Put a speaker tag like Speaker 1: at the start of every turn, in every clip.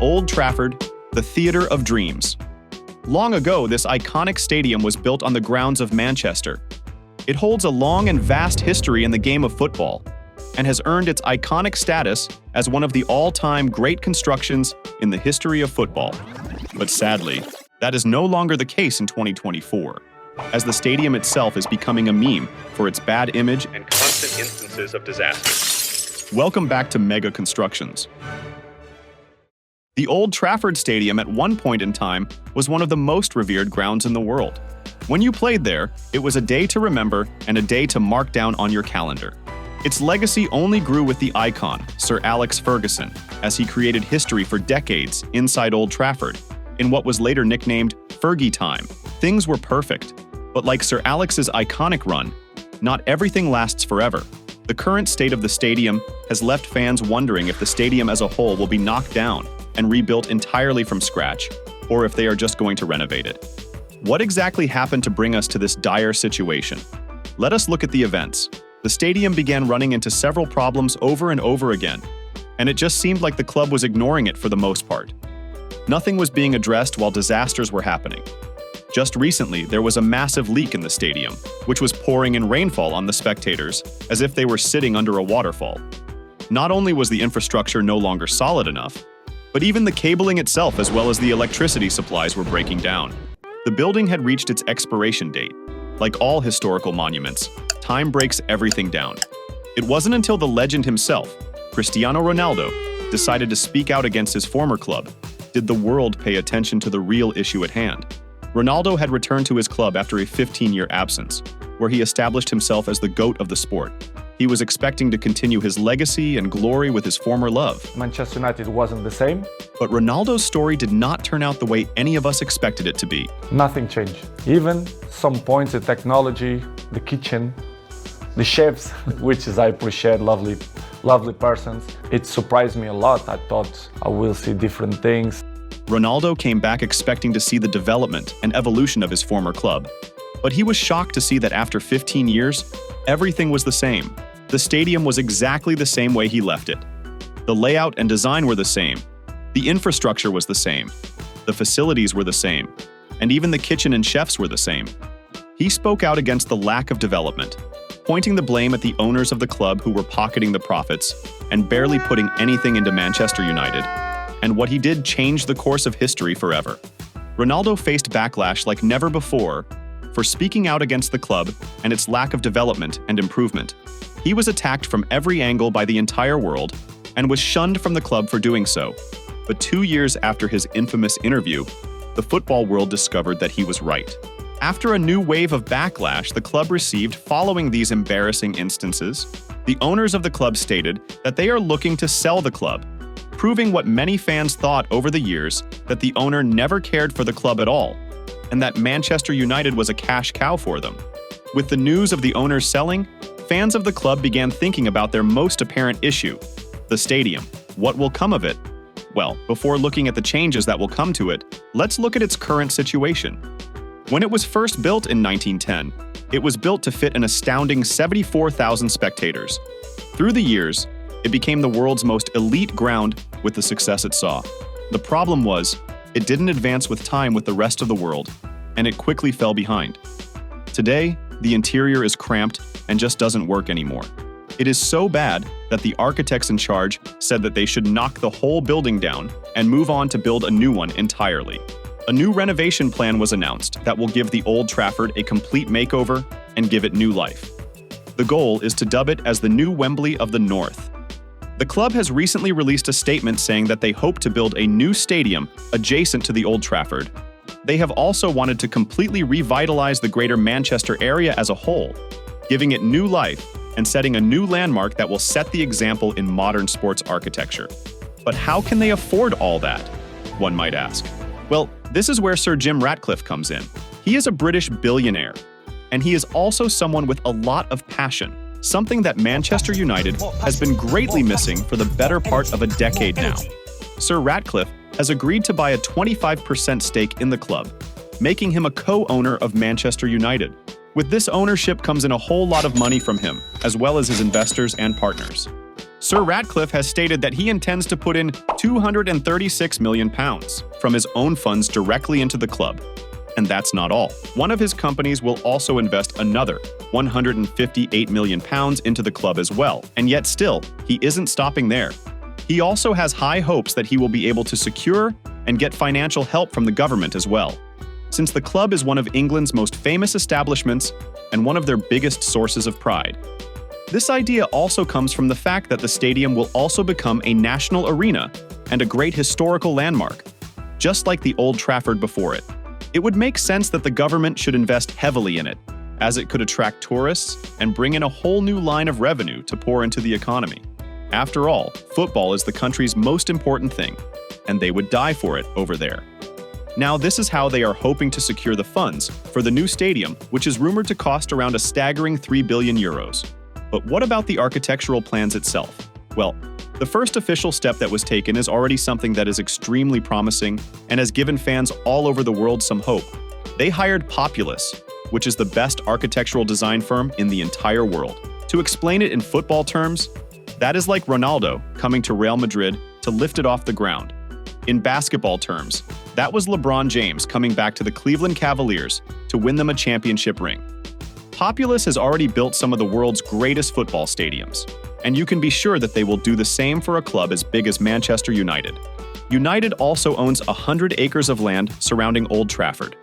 Speaker 1: Old Trafford, the theater of dreams. Long ago, this iconic stadium was built on the grounds of Manchester. It holds a long and vast history in the game of football and has earned its iconic status as one of the all-time great constructions in the history of football. But sadly, that is no longer the case in 2024, as the stadium itself is becoming a meme for its bad image and constant instances of disaster. Welcome back to Mega Constructions. The Old Trafford Stadium at one point in time was one of the most revered grounds in the world. When you played there, it was a day to remember and a day to mark down on your calendar. Its legacy only grew with the icon, Sir Alex Ferguson, as he created history for decades inside Old Trafford, in what was later nicknamed Fergie Time. Things were perfect, but like Sir Alex's iconic run, not everything lasts forever. The current state of the stadium has left fans wondering if the stadium as a whole will be knocked down and rebuilt entirely from scratch, or if they are just going to renovate it. What exactly happened to bring us to this dire situation? Let us look at the events. The stadium began running into several problems over and over again, and it just seemed like the club was ignoring it for the most part. Nothing was being addressed while disasters were happening. Just recently, there was a massive leak in the stadium, which was pouring in rainfall on the spectators as if they were sitting under a waterfall. Not only was the infrastructure no longer solid enough, but even the cabling itself as well as the electricity supplies were breaking down. The building had reached its expiration date. Like all historical monuments, time breaks everything down. It wasn't until the legend himself, Cristiano Ronaldo, decided to speak out against his former club did the world pay attention to the real issue at hand. Ronaldo had returned to his club after a 15-year absence, where he established himself as the GOAT of the sport. He was expecting to continue his legacy and glory with his former love.
Speaker 2: Manchester United wasn't the same.
Speaker 1: But Ronaldo's story did not turn out the way any of us expected it to be.
Speaker 2: Nothing changed. Even some points, the technology, the kitchen, the chefs, which is I appreciate, lovely persons. It surprised me a lot. I thought I will see different things.
Speaker 1: Ronaldo came back expecting to see the development and evolution of his former club. But he was shocked to see that after 15 years, everything was the same. The stadium was exactly the same way he left it. The layout and design were the same. The infrastructure was the same. The facilities were the same. And even the kitchen and chefs were the same. He spoke out against the lack of development, pointing the blame at the owners of the club who were pocketing the profits and barely putting anything into Manchester United. And what he did changed the course of history forever. Ronaldo faced backlash like never before for speaking out against the club and its lack of development and improvement. He was attacked from every angle by the entire world and was shunned from the club for doing so. But 2 years after his infamous interview, the football world discovered that he was right. After a new wave of backlash the club received following these embarrassing instances, the owners of the club stated that they are looking to sell the club, proving what many fans thought over the years, that the owner never cared for the club at all, and that Manchester United was a cash cow for them. With the news of the owners selling, fans of the club began thinking about their most apparent issue, the stadium. What will come of it? Well, before looking at the changes that will come to it, let's look at its current situation. When it was first built in 1910, it was built to fit an astounding 74,000 spectators. Through the years, it became the world's most elite ground with the success it saw. The problem was, it didn't advance with time with the rest of the world, and it quickly fell behind. Today, the interior is cramped and just doesn't work anymore. It is so bad that the architects in charge said that they should knock the whole building down and move on to build a new one entirely. A new renovation plan was announced that will give the Old Trafford a complete makeover and give it new life. The goal is to dub it as the new Wembley of the North. The club has recently released a statement saying that they hope to build a new stadium adjacent to the Old Trafford. They have also wanted to completely revitalize the greater Manchester area as a whole, giving it new life and setting a new landmark that will set the example in modern sports architecture. But how can they afford all that? One might ask. Well, this is where Sir Jim Ratcliffe comes in. He is a British billionaire, and he is also someone with a lot of passion, something that Manchester United has been greatly missing for the better part of a decade now. Sir Ratcliffe has agreed to buy a 25% stake in the club, making him a co-owner of Manchester United. With this ownership comes in a whole lot of money from him, as well as his investors and partners. Sir Ratcliffe has stated that he intends to put in £236 million from his own funds directly into the club. And that's not all. One of his companies will also invest another £158 million into the club as well. And yet still, he isn't stopping there. He also has high hopes that he will be able to secure and get financial help from the government as well, since the club is one of England's most famous establishments and one of their biggest sources of pride. This idea also comes from the fact that the stadium will also become a national arena and a great historical landmark, just like the Old Trafford before it. It would make sense that the government should invest heavily in it, as it could attract tourists and bring in a whole new line of revenue to pour into the economy. After all, football is the country's most important thing, and they would die for it over there. Now, this is how they are hoping to secure the funds for the new stadium, which is rumored to cost around a staggering €3 billion. But what about the architectural plans itself? Well, the first official step that was taken is already something that is extremely promising and has given fans all over the world some hope. They hired Populous, which is the best architectural design firm in the entire world. To explain it in football terms, that is like Ronaldo coming to Real Madrid to lift it off the ground. In basketball terms, that was LeBron James coming back to the Cleveland Cavaliers to win them a championship ring. Populous has already built some of the world's greatest football stadiums, and you can be sure that they will do the same for a club as big as Manchester United. United also owns 100 acres of land surrounding Old Trafford,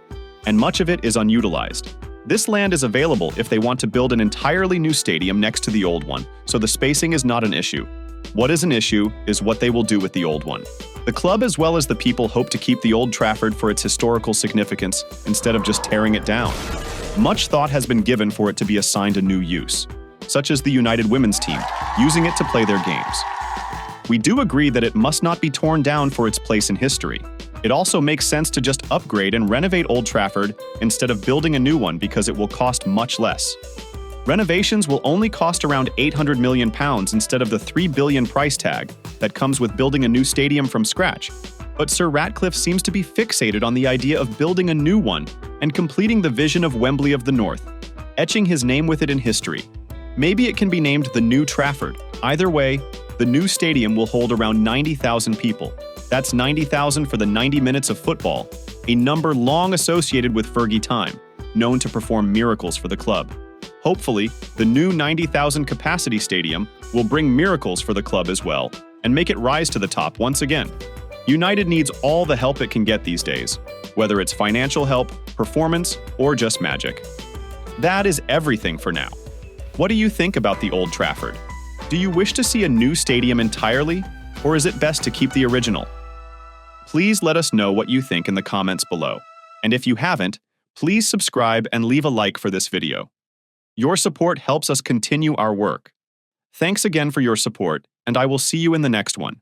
Speaker 1: and much of it is unutilized. This land is available if they want to build an entirely new stadium next to the old one, so the spacing is not an issue. What is an issue is what they will do with the old one. The club as well as the people hope to keep the Old Trafford for its historical significance instead of just tearing it down. Much thought has been given for it to be assigned a new use, such as the United women's team, using it to play their games. We do agree that it must not be torn down for its place in history. It also makes sense to just upgrade and renovate Old Trafford instead of building a new one because it will cost much less. Renovations will only cost around £800 million instead of the $3 billion price tag that comes with building a new stadium from scratch. But Sir Ratcliffe seems to be fixated on the idea of building a new one and completing the vision of Wembley of the North, etching his name with it in history. Maybe it can be named the New Trafford. Either way, the new stadium will hold around 90,000 people. That's 90,000 for the 90 minutes of football, a number long associated with Fergie time, known to perform miracles for the club. Hopefully, the new 90,000 capacity stadium will bring miracles for the club as well and make it rise to the top once again. United needs all the help it can get these days, whether it's financial help, performance, or just magic. That is everything for now. What do you think about the Old Trafford? Do you wish to see a new stadium entirely, or is it best to keep the original? Please let us know what you think in the comments below. And if you haven't, please subscribe and leave a like for this video. Your support helps us continue our work. Thanks again for your support, and I will see you in the next one.